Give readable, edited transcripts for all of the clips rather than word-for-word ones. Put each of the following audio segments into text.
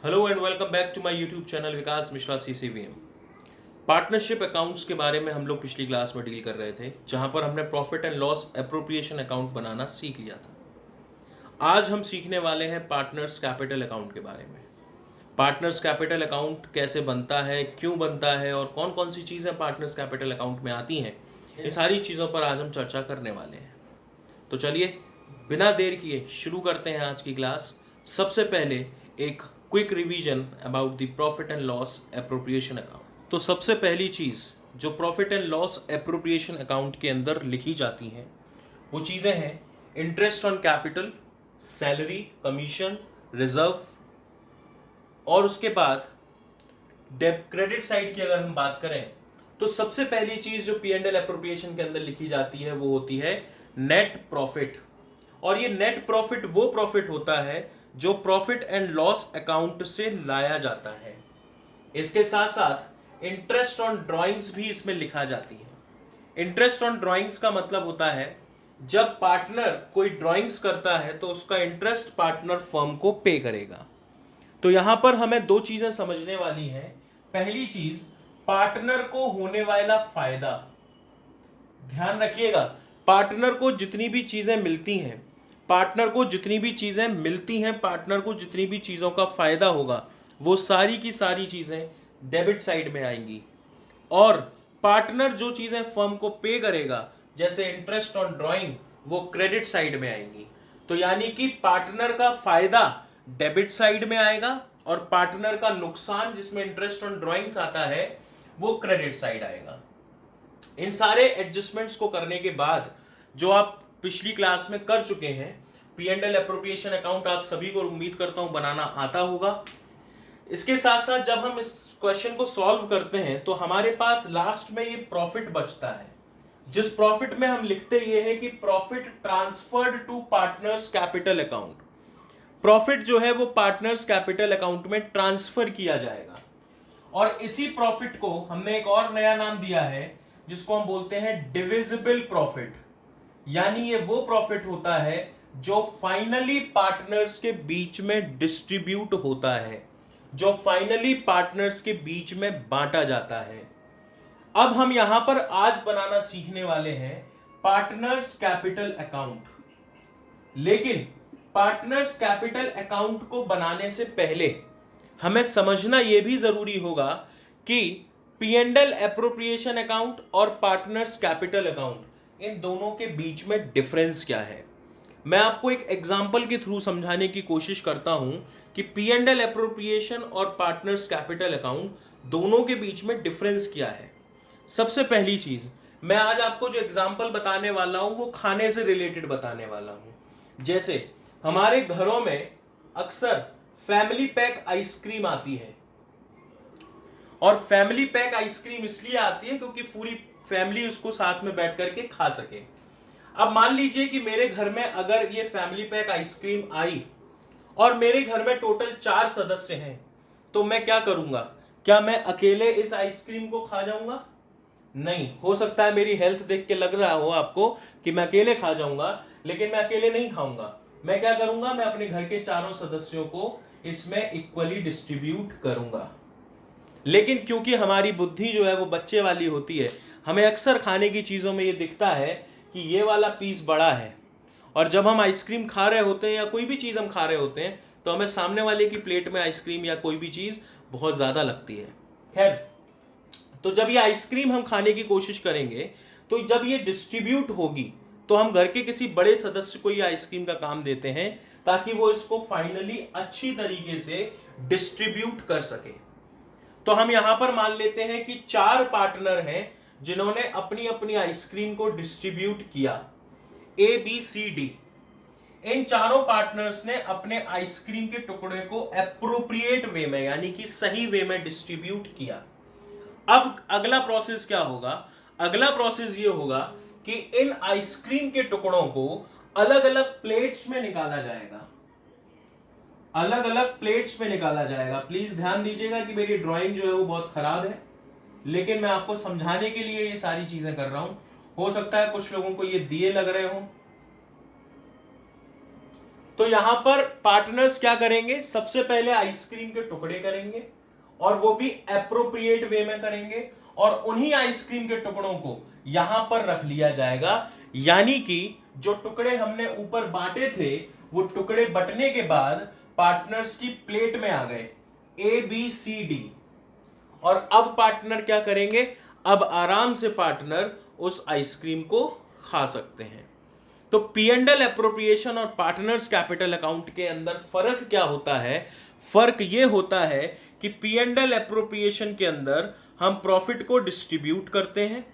Hello and welcome back to my YouTube channel Vikas Mishra CCVM. Partnership accounts के बारे में हम लोग पिछली क्लास में डील कर रहे थे, जहां पर हमने profit and loss appropriation account बनाना सीख लिया था। आज हम सीखने वाले हैं पार्टनर्स कैपिटल अकाउंट के बारे में। पार्टनर्स कैपिटल अकाउंट कैसे बनता है, क्यों बनता है और कौन कौन सी चीज़ें पार्टनर्स कैपिटल अकाउंट में आती हैं, ये सारी चीज़ों पर आज हम चर्चा करने वाले हैं। तो चलिए बिना देर किए शुरू करते हैं आज की क्लास। सबसे पहले एक quick revision about the profit and loss appropriation account. तो सबसे पहली चीज़ जो profit and loss appropriation account के अंदर लिखी जाती हैं वो चीज़ें हैं interest on capital, salary, commission, reserve, और उसके बाद डेबिट क्रेडिट साइड की अगर हम बात करें तो सबसे पहली चीज़ जो पी एंड एल एप्रोप्रिएशन के अंदर लिखी जाती है वो होती है नेट प्रॉफिट। और ये नेट प्रॉफिट वो प्रॉफिट होता है जो प्रॉफिट एंड लॉस अकाउंट से लाया जाता है। इसके साथ साथ इंटरेस्ट ऑन ड्राइंग्स भी इसमें लिखा जाती है। इंटरेस्ट ऑन ड्राइंग्स का मतलब होता है जब पार्टनर कोई ड्राइंग्स करता है तो उसका इंटरेस्ट पार्टनर फर्म को पे करेगा। तो यहां पर हमें दो चीजें समझने वाली हैं। पहली चीज, पार्टनर को होने वाला फायदा। ध्यान रखिएगा, पार्टनर को जितनी भी चीजें मिलती हैं, पार्टनर को जितनी भी चीज़ों का फ़ायदा होगा वो सारी की सारी चीज़ें डेबिट साइड में आएंगी। और पार्टनर जो चीज़ें फर्म को पे करेगा जैसे इंटरेस्ट ऑन ड्राइंग वो क्रेडिट साइड में आएंगी। तो यानी कि पार्टनर का फ़ायदा डेबिट साइड में आएगा और पार्टनर का नुकसान जिसमें इंटरेस्ट ऑन ड्राइंग्स आता है वो क्रेडिट साइड आएगा। इन सारे एडजस्टमेंट्स को करने के बाद जो आप पिछली क्लास में कर चुके हैं, P and L appropriation account आप सभी को उम्मीद करता हूं बनाना आता होगा। इसके साथ साथ जब हम इस क्वेश्चन को सॉल्व करते हैं तो हमारे पास लास्ट में ये प्रॉफिट बचता है, जिस प्रॉफिट में हम लिखते ये है कि profit transferred to partners capital account. Profit जो है वो पार्टनर्स कैपिटल अकाउंट में ट्रांसफर किया जाएगा। और इसी प्रॉफिट को हमने एक और नया नाम दिया है जिसको हम बोलते हैं डिविजिबल प्रॉफिट। यानी ये वो प्रॉफिट होता है जो फाइनली पार्टनर्स के बीच में डिस्ट्रीब्यूट होता है, जो फाइनली पार्टनर्स के बीच में बांटा जाता है। अब हम यहां पर आज बनाना सीखने वाले हैं पार्टनर्स कैपिटल अकाउंट। लेकिन पार्टनर्स कैपिटल अकाउंट को बनाने से पहले हमें समझना यह भी जरूरी होगा कि P and L appropriation account और पार्टनर्स कैपिटल अकाउंट, इन दोनों के बीच में डिफरेंस क्या है। मैं आपको एक एग्जांपल के थ्रू समझाने की कोशिश करता हूं कि पी एंड एल एप्रोप्रिएशन और पार्टनर्स कैपिटल अकाउंट दोनों के बीच में डिफरेंस क्या है। सबसे पहली चीज, मैं आज आपको जो एग्जांपल बताने वाला हूं वो खाने से रिलेटेड बताने वाला हूं। जैसे हमारे घरों में अक्सर फैमिली पैक आइसक्रीम आती है, और फैमिली पैक आइसक्रीम इसलिए आती है क्योंकि पूरी फैमिली उसको साथ में बैठ करके खा सके। अब मान लीजिए कि मेरे घर में अगर ये फैमिली पैक आइसक्रीम आई और मेरे घर में टोटल 4 सदस्य हैं, तो मैं क्या करूंगा? क्या मैं अकेले इस आइसक्रीम को खा जाऊंगा? नहीं। हो सकता है मेरी हेल्थ देख के लग रहा हो आपको कि मैं अकेले खा जाऊंगा, लेकिन मैं अकेले नहीं खाऊंगा। मैं क्या करूंगा? मैं अपने घर के चारों सदस्यों को इसमें इक्वली डिस्ट्रीब्यूट करूंगा। लेकिन क्योंकि हमारी बुद्धि जो है वो बच्चे वाली होती है, हमें अक्सर खाने की चीज़ों में ये दिखता है कि ये वाला पीस बड़ा है, और जब हम आइसक्रीम खा रहे होते हैं या कोई भी चीज़ हम खा रहे होते हैं तो हमें सामने वाले की प्लेट में आइसक्रीम या कोई भी चीज़ बहुत ज़्यादा लगती है। खैर, तो जब ये आइसक्रीम हम खाने की कोशिश करेंगे तो जब ये डिस्ट्रीब्यूट होगी तो हम घर के किसी बड़े सदस्य को ये आइसक्रीम का काम देते हैं ताकि वो इसको फाइनली अच्छी तरीके से डिस्ट्रीब्यूट कर सके। तो हम यहां पर मान लेते हैं कि 4 पार्टनर हैं जिन्होंने अपनी अपनी आइसक्रीम को डिस्ट्रीब्यूट किया, ए बी सी डी। इन चारों पार्टनर्स ने अपने आइसक्रीम के टुकड़े को एप्रोप्रिएट वे में यानी कि सही वे में डिस्ट्रीब्यूट किया। अब अगला प्रोसेस क्या होगा? अगला प्रोसेस ये होगा कि इन आइसक्रीम के टुकड़ों को अलग अलग प्लेट्स में निकाला जाएगा। अलग अलग प्लेट्स में निकाला जाएगा। प्लीज ध्यान दीजिएगा कि मेरी ड्राइंग जो है वो बहुत खराब है, लेकिन मैं आपको समझाने के लिए ये सारी चीजें कर रहा हूं। हो सकता है कुछ लोगों को ये दिए लग रहे हो। तो यहां पर पार्टनर्स क्या करेंगे, सबसे पहले आइसक्रीम के टुकड़े करेंगे और वो भी एप्रोप्रिएट वे में करेंगे और उन्हीं आइसक्रीम के टुकड़ों को यहां पर रख लिया जाएगा। यानी कि जो टुकड़े हमने ऊपर बांटे थे वो टुकड़े बंटने के बाद पार्टनर्स की प्लेट में आ गए ABCD। और अब पार्टनर क्या करेंगे, अब आराम से पार्टनर उस आइसक्रीम को खा सकते हैं। तो P&L एप्रोप्रिएशन और पार्टनर्स कैपिटल अकाउंट के अंदर फर्क क्या होता है, फर्क ये होता है कि P&L एप्रोप्रिएशन के अंदर हम प्रॉफिट को डिस्ट्रीब्यूट करते हैं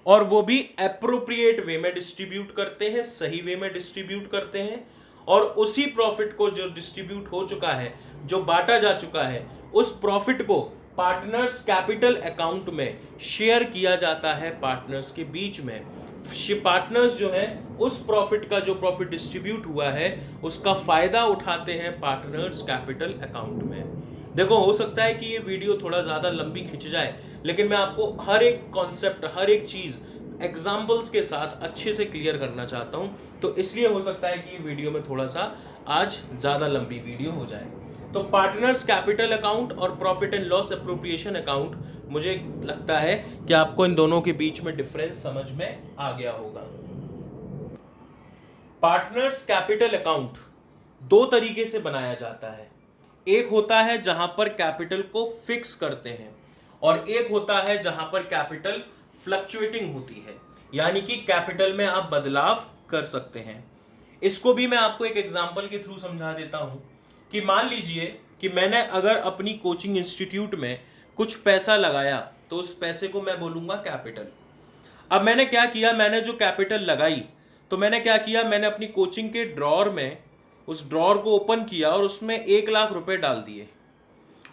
और वो भी एप्रोप्रिएट वे में डिस्ट्रीब्यूट करते हैं, सही वे में डिस्ट्रीब्यूट करते हैं। और उसी प्रॉफिट को जो डिस्ट्रीब्यूट हो चुका है, जो बांटा जा चुका है, उस प्रॉफिट को पार्टनर्स कैपिटल अकाउंट में शेयर किया जाता है पार्टनर्स के बीच में। पार्टनर्स जो है उस प्रॉफिट का, जो प्रॉफिट डिस्ट्रीब्यूट हुआ है, उसका फायदा उठाते हैं पार्टनर्स कैपिटल अकाउंट में। देखो, हो सकता है कि ये वीडियो थोड़ा ज्यादा लंबी खिंच जाए, लेकिन मैं आपको हर एक कॉन्सेप्ट, हर एक चीज एग्जाम्पल्स के साथ अच्छे से क्लियर करना चाहता हूं, तो इसलिए हो सकता है कि वीडियो में थोड़ा सा आज ज्यादा लंबी वीडियो हो जाए। तो पार्टनर्स कैपिटल अकाउंट और profit and loss appropriation account, मुझे लगता है कि आपको इन दोनों के बीच में डिफरेंस समझ में आ गया होगा। पार्टनर्स कैपिटल अकाउंट दो तरीके से बनाया जाता है। एक होता है जहां पर कैपिटल को फिक्स करते हैं और एक होता है जहां पर कैपिटल फ्लक्चुएटिंग होती है, यानी कि कैपिटल में आप बदलाव कर सकते हैं। इसको भी मैं आपको एक एग्जांपल के थ्रू समझा देता हूं कि मान लीजिए कि मैंने अगर अपनी कोचिंग इंस्टीट्यूट में कुछ पैसा लगाया तो उस पैसे को मैं बोलूंगा कैपिटल। अब मैंने क्या किया, मैंने जो कैपिटल लगाई तो मैंने क्या किया, मैंने अपनी कोचिंग के ड्रॉर में उस ड्रॉर को ओपन किया और उसमें 1 लाख रुपए डाल दिए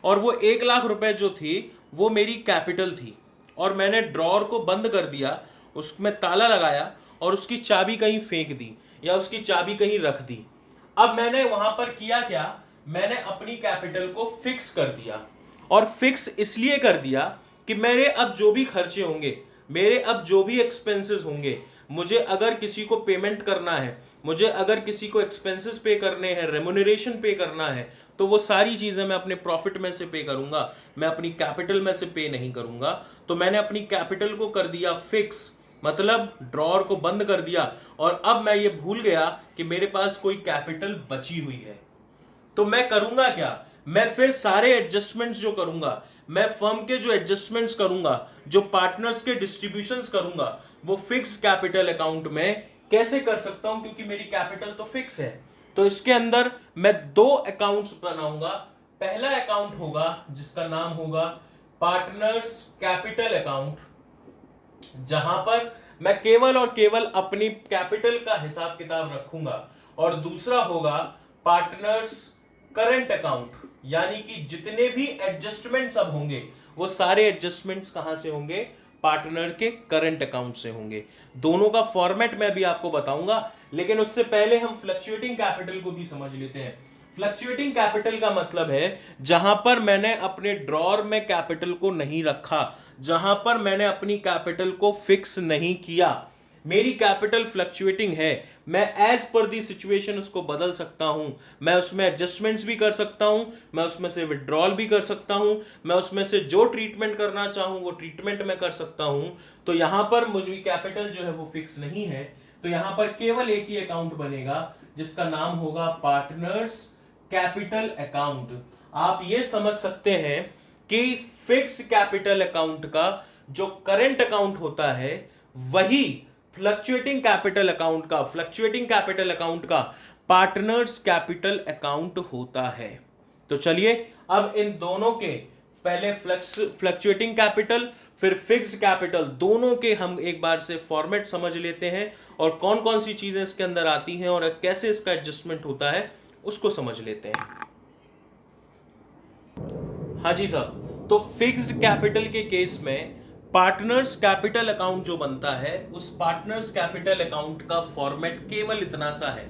और वो 1 लाख रुपए जो थी वो मेरी कैपिटल थी। और मैंने ड्रॉर को बंद कर दिया, उसमें ताला लगाया और उसकी चाबी कहीं फेंक दी या उसकी चाबी कहीं रख दी। अब मैंने वहां पर किया क्या, मैंने अपनी कैपिटल को फिक्स कर दिया। और फिक्स इसलिए कर दिया कि मेरे अब जो भी खर्चे होंगे, मेरे अब जो भी एक्सपेंसेस होंगे, मुझे अगर किसी को पेमेंट करना है, मुझे अगर किसी को एक्सपेंसेस पे करने हैं, रेम्यूनरेशन पे करना है, तो वो सारी चीजें मैं अपने प्रॉफिट में से पे करूंगा, मैं अपनी कैपिटल में से पे नहीं करूंगा। तो मैंने अपनी कैपिटल को कर दिया फिक्स, मतलब ड्रॉर को बंद कर दिया। और अब मैं ये भूल गया कि मेरे पास कोई कैपिटल बची हुई है, तो मैं करूंगा क्या, मैं फिर सारे एडजस्टमेंट्स जो करूंगा, मैं फर्म के जो एडजस्टमेंट्स करूंगा, जो पार्टनर्स के डिस्ट्रीब्यूशंस करूंगा, वो फिक्स कैपिटल अकाउंट में कैसे कर सकता हूं, क्योंकि मेरी कैपिटल तो फिक्स है। तो इसके अंदर मैं 2 अकाउंट्स बनाऊंगा। पहला अकाउंट होगा जिसका नाम होगा पार्टनर्स कैपिटल अकाउंट, जहां पर मैं केवल और केवल अपनी कैपिटल का हिसाब किताब रखूंगा। और दूसरा होगा पार्टनर्स करंट अकाउंट, यानी कि जितने भी एडजस्टमेंट्स अब होंगे वो सारे एडजस्टमेंट्स कहां से होंगे, पार्टनर के करंट अकाउंट से होंगे। दोनों का फॉर्मेट मैं भी आपको बताऊंगा, लेकिन उससे पहले हम फ्लक्चुएटिंग कैपिटल को भी समझ लेते हैं। फ्लक्चुएटिंग कैपिटल का मतलब है जहां पर मैंने अपने ड्रॉर में कैपिटल को नहीं रखा, जहां पर मैंने अपनी कैपिटल को फिक्स नहीं किया, मेरी कैपिटल फ्लक्चुएटिंग है, मैं एज पर दी सिचुएशन उसको बदल सकता हूं, मैं उसमें एडजस्टमेंट्स भी कर सकता हूं, मैं उसमें से विड्रॉल भी कर सकता हूं, मैं उसमें से जो ट्रीटमेंट करना चाहूं वो ट्रीटमेंट में कर सकता हूं। तो यहां पर मुझे कैपिटल जो है वो फिक्स नहीं है, तो यहां पर केवल एक ही अकाउंट बनेगा जिसका नाम होगा पार्टनर्स कैपिटल अकाउंट। आप ये समझ सकते हैं कि फिक्स कैपिटल अकाउंट का जो करंट अकाउंट होता है वही फ्लक्चुएटिंग कैपिटल अकाउंट का पार्टनर्स कैपिटल अकाउंट होता है। तो चलिए अब इन दोनों के, पहले फ्लक्चुएटिंग कैपिटल फिर फिक्स्ड कैपिटल, दोनों के हम एक बार से फॉर्मेट समझ लेते हैं और कौन कौन सी चीजें इसके अंदर आती हैं और कैसे इसका एडजस्टमेंट होता है उसको समझ लेते हैं। हाँ जी साहब, तो फिक्स्ड कैपिटल के केस में पार्टनर्स कैपिटल अकाउंट जो बनता है, उस पार्टनर्स कैपिटल अकाउंट का फॉर्मेट केवल इतना सा है।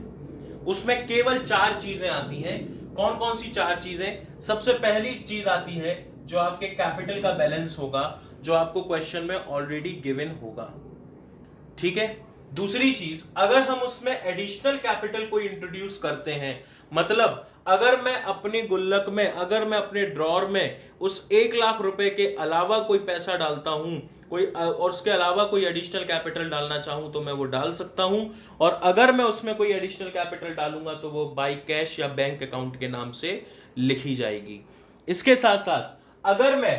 उसमें केवल 4 चीजें आती हैं। कौन कौन सी 4 चीजें? सबसे पहली चीज आती है जो आपके कैपिटल का बैलेंस होगा, जो आपको क्वेश्चन में ऑलरेडी गिवन होगा, ठीक है। दूसरी चीज, अगर हम उसमें एडिशनल कैपिटल कोई इंट्रोड्यूस करते हैं, मतलब अगर मैं अपने गुल्लक में, अगर मैं अपने ड्रॉर में उस 1 लाख रुपए के अलावा कोई पैसा डालता हूं, कोई और उसके अलावा कोई एडिशनल कैपिटल डालना चाहूं तो मैं वो डाल सकता हूं। और अगर मैं उसमें कोई एडिशनल कैपिटल डालूंगा तो वो बाय कैश या बैंक अकाउंट के नाम से लिखी जाएगी। इसके साथ साथ अगर मैं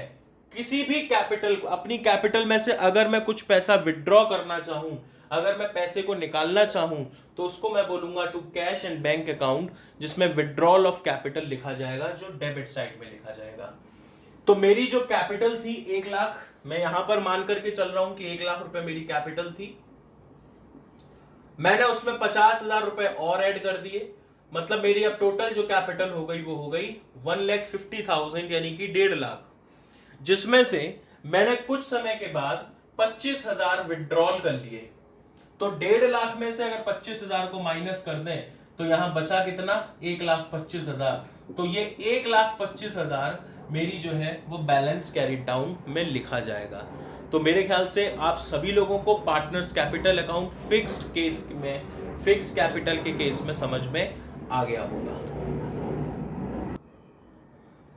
किसी भी कैपिटल, अपनी कैपिटल में से अगर मैं कुछ पैसा विड्रॉ करना चाहूं, अगर मैं पैसे को निकालना चाहूं, तो उसको मैं बोलूंगा to cash and bank account, जिसमें विड्रॉल ऑफ कैपिटल लिखा जाएगा, जो डेबिट साइड में लिखा जाएगा। तो मेरी जो कैपिटल थी 1 लाख, मैं यहां पर मान करके चल रहा हूं कि 1 लाख रुपए मेरी कैपिटल थी, मैंने उसमें 50,000 रुपए और ऐड कर दिए, मतलब मेरी अब टोटल जो कैपिटल हो गई वो हो गई 1,50,000 यानी कि 1.5 लाख, जिसमें से मैंने कुछ समय के बाद 25,000 विड्रॉल कर लिए। तो 1.5 लाख में से अगर 25,000 को माइनस कर दें तो यहां बचा कितना, 1,25,000। तो ये 1,25,000 मेरी जो है वो बैलेंस कैरी डाउन में लिखा जाएगा। तो मेरे ख्याल से आप सभी लोगों को partners capital account fixed case में, फिक्स कैपिटल के केस में समझ में आ गया होगा।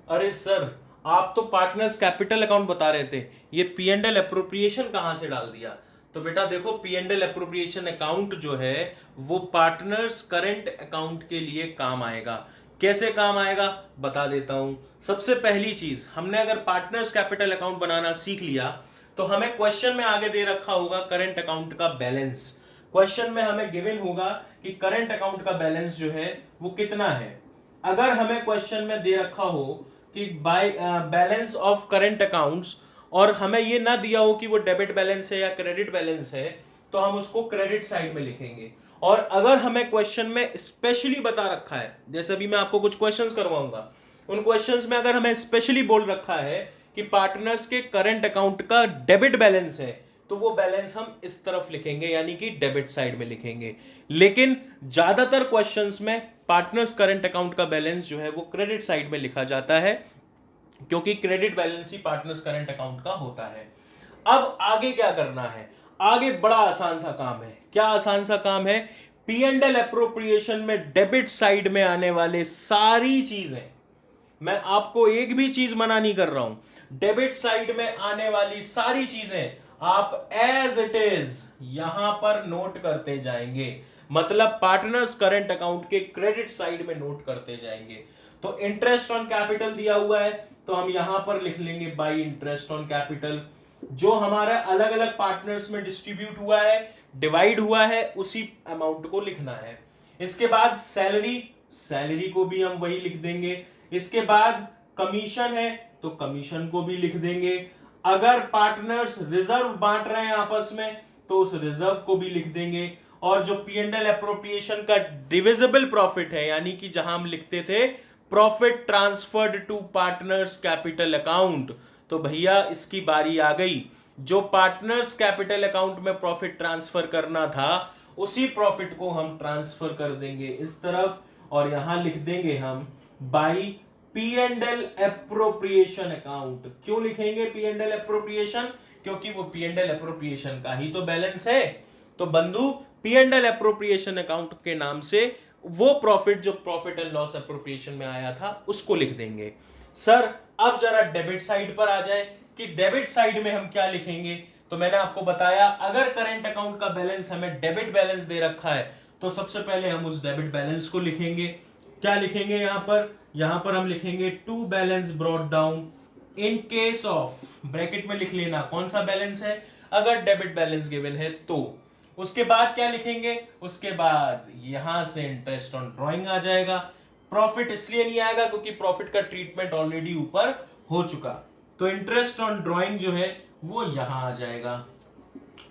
अरे सर, आप तो पार्टनर्स कैपिटल अकाउंट बता रहे थे, ये पी एंड एल अप्रोप्रिएशन कहां से डाल दिया? तो बेटा देखो, P and L appropriation account जो है वो पार्टनर्स करंट अकाउंट के लिए काम आएगा। कैसे काम आएगा बता देता हूं। सबसे पहली चीज, हमने अगर पार्टनर्स कैपिटल अकाउंट बनाना सीख लिया तो हमें क्वेश्चन में आगे दे रखा होगा करंट अकाउंट का बैलेंस। क्वेश्चन में हमें गिवन होगा कि करंट अकाउंट का बैलेंस जो है वो कितना है। अगर हमें क्वेश्चन में दे रखा हो कि by balance of current accounts, और हमें ये ना दिया हो कि वो डेबिट बैलेंस है या क्रेडिट बैलेंस है, तो हम उसको क्रेडिट साइड में लिखेंगे। और अगर हमें क्वेश्चन में स्पेशली बता रखा है, जैसे अभी मैं आपको कुछ क्वेश्चंस करवाऊंगा, उन क्वेश्चंस में अगर हमें स्पेशली बोल रखा है कि पार्टनर्स के करंट अकाउंट का डेबिट बैलेंस है, तो वो बैलेंस हम इस तरफ लिखेंगे, यानी कि डेबिट साइड में लिखेंगे। लेकिन ज्यादातर क्वेश्चंस में पार्टनर्स करंट अकाउंट का बैलेंस जो है वो क्रेडिट साइड में लिखा जाता है, क्योंकि क्रेडिट बैलेंस ही पार्टनर्स करंट अकाउंट का होता है। अब आगे क्या करना है? आगे बड़ा आसान सा काम है। क्या आसान सा काम है? पी एंड एल अप्रोप्रिएशन में डेबिट साइड में आने वाले सारी चीजें, मैं आपको एक भी चीज मना नहीं कर रहा हूं, डेबिट साइड में आने वाली सारी चीजें आप एज इट इज यहां पर नोट करते जाएंगे। मतलब पार्टनर्स करंट अकाउंट के क्रेडिट साइड में नोट करते जाएंगे। तो इंटरेस्ट ऑन कैपिटल दिया हुआ है तो हम यहां पर लिख लेंगे बाई इंटरेस्ट ऑन कैपिटल। जो हमारा अलग अलग पार्टनर्स में डिस्ट्रीब्यूट हुआ है, डिवाइड हुआ है, उसी अमाउंट को लिखना है। इसके बाद सैलरी, सैलरी को भी हम वही लिख देंगे। इसके बाद कमीशन है तो कमीशन को भी लिख देंगे। अगर पार्टनर्स रिजर्व बांट रहे हैं आपस में तो उस रिजर्व को भी लिख देंगे। और जो पी एंड एल अप्रोप्रिएशन का डिविजिबल प्रॉफिट है, यानी कि जहां हम लिखते थे profit transferred to partners capital account, तो भैया इसकी बारी आ गई। जो पार्टनर्स कैपिटल अकाउंट में प्रॉफिट ट्रांसफर करना था उसी प्रॉफिट को हम ट्रांसफर कर देंगे इस तरफ, और यहां लिख देंगे हम by P and L appropriation account. क्यों लिखेंगे पी एंड एल अप्रोप्रिएशन? क्योंकि वो पी एंड एल अप्रोप्रिएशन का ही तो बैलेंस है। तो बंधु, P and L appropriation account के नाम से वो प्रॉफिट जो प्रॉफिट एंड लॉस अप्रोप्रिएशन में आया था उसको लिख देंगे। सर अब जरा डेबिट साइड पर आ जाए कि डेबिट साइड में हम क्या लिखेंगे। तो मैंने आपको बताया, अगर करंट अकाउंट का बैलेंस हमें डेबिट बैलेंस दे रखा है तो सबसे पहले हम उस डेबिट बैलेंस को लिखेंगे। क्या लिखेंगे यहां पर? यहां पर हम लिखेंगे to balance brought down in case of, bracket में लिख लेना कौन सा बैलेंस है, अगर डेबिट बैलेंस गिवन है तो। उसके बाद क्या लिखेंगे? उसके बाद यहां से इंटरेस्ट ऑन ड्राइंग आ जाएगा। प्रॉफिट इसलिए नहीं आएगा क्योंकि प्रॉफिट का ट्रीटमेंट ऑलरेडी ऊपर हो चुका, तो इंटरेस्ट ऑन ड्राइंग जो है वो यहां आ जाएगा।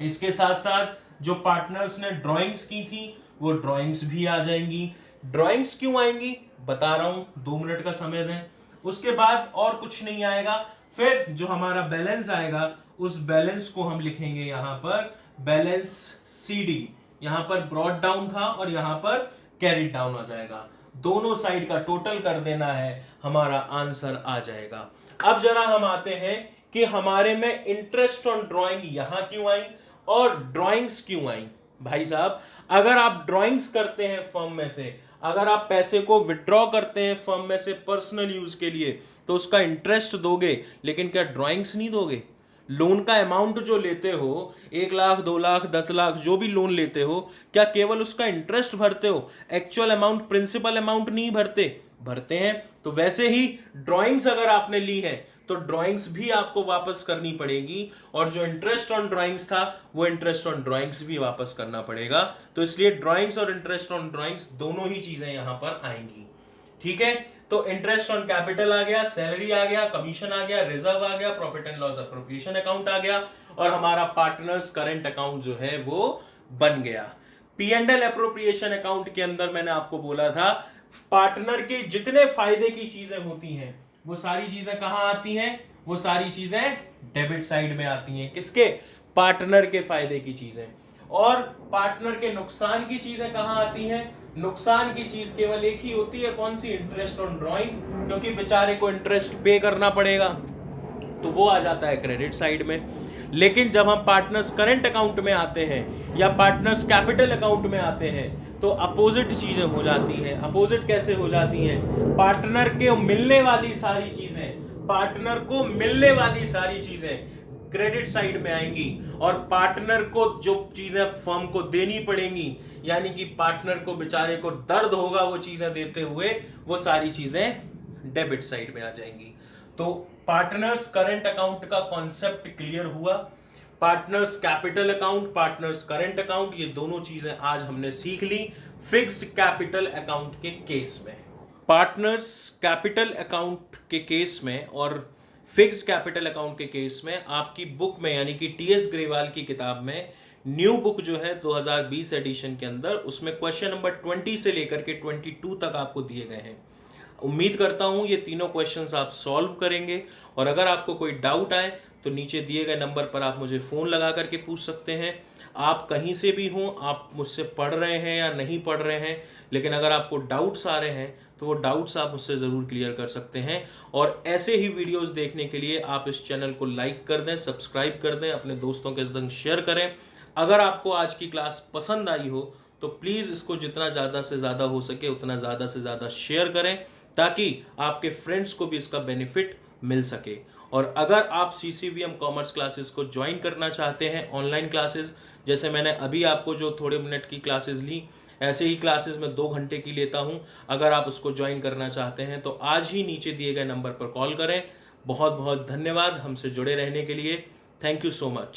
इसके साथ साथ जो पार्टनर्स ने ड्राइंग्स की थी वो ड्राइंग्स भी आ जाएंगी। ड्राइंग्स क्यों आएंगी बता रहा हूं, 2 मिनट का समय दें। उसके बाद और कुछ नहीं आएगा। फिर जो हमारा बैलेंस आएगा उस बैलेंस को हम लिखेंगे यहां पर बैलेंस सीडी। यहां पर ब्रॉट डाउन था और यहां पर कैरी डाउन हो जाएगा। दोनों साइड का टोटल कर देना है, हमारा आंसर आ जाएगा। अब जरा हम आते हैं कि हमारे में इंटरेस्ट ऑन ड्राइंग यहां क्यों आई और ड्राइंग्स क्यों आई। भाई साहब, अगर आप ड्राइंग्स करते हैं फर्म में से, अगर आप पैसे को विड्रॉ करते हैं फर्म में से पर्सनल यूज के लिए, तो उसका इंटरेस्ट दोगे, लेकिन क्या ड्राइंग्स नहीं दोगे? लोन का अमाउंट जो लेते हो, 1 लाख, 2 लाख, 10 लाख, जो भी लोन लेते हो, क्या केवल उसका इंटरेस्ट भरते हो? एक्चुअल अमाउंट, प्रिंसिपल अमाउंट नहीं भरते? भरते हैं। तो वैसे ही ड्राइंग्स अगर आपने ली है तो ड्राइंग्स भी आपको वापस करनी पड़ेगी, और जो इंटरेस्ट ऑन ड्राइंग्स था वो इंटरेस्ट ऑन ड्राइंग्स भी वापस करना पड़ेगा। तो इसलिए ड्राइंग्स और इंटरेस्ट ऑन ड्राइंग्स दोनों ही चीजें यहां पर आएंगी। ठीक है, तो इंटरेस्ट ऑन कैपिटल आ गया, सैलरी आ गया, कमीशन आ गया, रिजर्व आ गया, profit and loss appropriation account आ गया, और हमारा पार्टनर्स करंट अकाउंट जो है वो बन गया। P&L अप्रोप्रिएशन अकाउंट के अंदर मैंने आपको बोला था, पार्टनर के जितने फायदे की चीजें होती हैं वो सारी चीजें कहां आती हैं? वो सारी चीजें डेबिट साइड में आती हैं। किसके? पार्टनर के फायदे की चीजें। और पार्टनर के नुकसान की चीजें कहां आती हैं? नुकसान की चीज केवल एक ही होती है, कौन सी? इंटरेस्ट ऑन ड्राइंग, क्योंकि बेचारे को इंटरेस्ट पे करना पड़ेगा, तो वो आ जाता है क्रेडिट साइड में। लेकिन जब हम पार्टनर्स करंट अकाउंट में आते हैं या पार्टनर्स कैपिटल अकाउंट में आते हैं तो अपोजिट चीजें हो जाती हैं। अपोजिट कैसे हो जाती हैं? पार्टनर के मिलने वाली सारी चीजें, पार्टनर को मिलने वाली सारी चीजें क्रेडिट साइड में आएंगी, और पार्टनर को जो चीजें फर्म को देनी पड़ेंगी, यानी कि पार्टनर को बेचारे को दर्द होगा वो चीजें देते हुए, वो सारी चीजें डेबिट साइड में आ जाएंगी। तो पार्टनर्स करंट अकाउंट का कॉन्सेप्ट क्लियर हुआ। Partners capital account, partners current account, ये दोनों चीजें आज हमने सीख ली फिक्स्ड कैपिटल अकाउंट के केस में। पार्टनर्स कैपिटल अकाउंट के केस में और फिक्स्ड कैपिटल अकाउंट के केस में आपकी बुक में, यानी कि टीएस ग्रेवाल की किताब में, न्यू बुक जो है 2020 एडिशन के अंदर, उसमें क्वेश्चन नंबर 20 से लेकर के 22 तक आपको दिए गए हैं। उम्मीद करता हूं ये तीनों क्वेश्चंस आप सॉल्व करेंगे, और अगर आपको कोई डाउट आए तो नीचे दिए गए नंबर पर आप मुझे फ़ोन लगा करके पूछ सकते हैं। आप कहीं से भी हों, आप मुझसे पढ़ रहे हैं या नहीं पढ़ रहे हैं, लेकिन अगर आपको डाउट्स आ रहे हैं तो वो डाउट्स आप मुझसे ज़रूर क्लियर कर सकते हैं। और ऐसे ही वीडियोस देखने के लिए आप इस चैनल को लाइक कर दें, सब्सक्राइब कर दें, अपने दोस्तों के संग शेयर करें। अगर आपको आज की क्लास पसंद आई हो तो प्लीज़ इसको जितना ज़्यादा से ज़्यादा हो सके उतना ज़्यादा से ज़्यादा शेयर करें, ताकि आपके फ्रेंड्स को भी इसका बेनिफिट मिल सके। और अगर आप CCVM कॉमर्स क्लासेस को ज्वाइन करना चाहते हैं, ऑनलाइन क्लासेस, जैसे मैंने अभी आपको जो थोड़े मिनट की क्लासेस ली, ऐसे ही क्लासेस मैं 2 घंटे की लेता हूं, अगर आप उसको ज्वाइन करना चाहते हैं तो आज ही नीचे दिए गए नंबर पर कॉल करें। बहुत बहुत धन्यवाद हमसे जुड़े रहने के लिए। Thank you so much.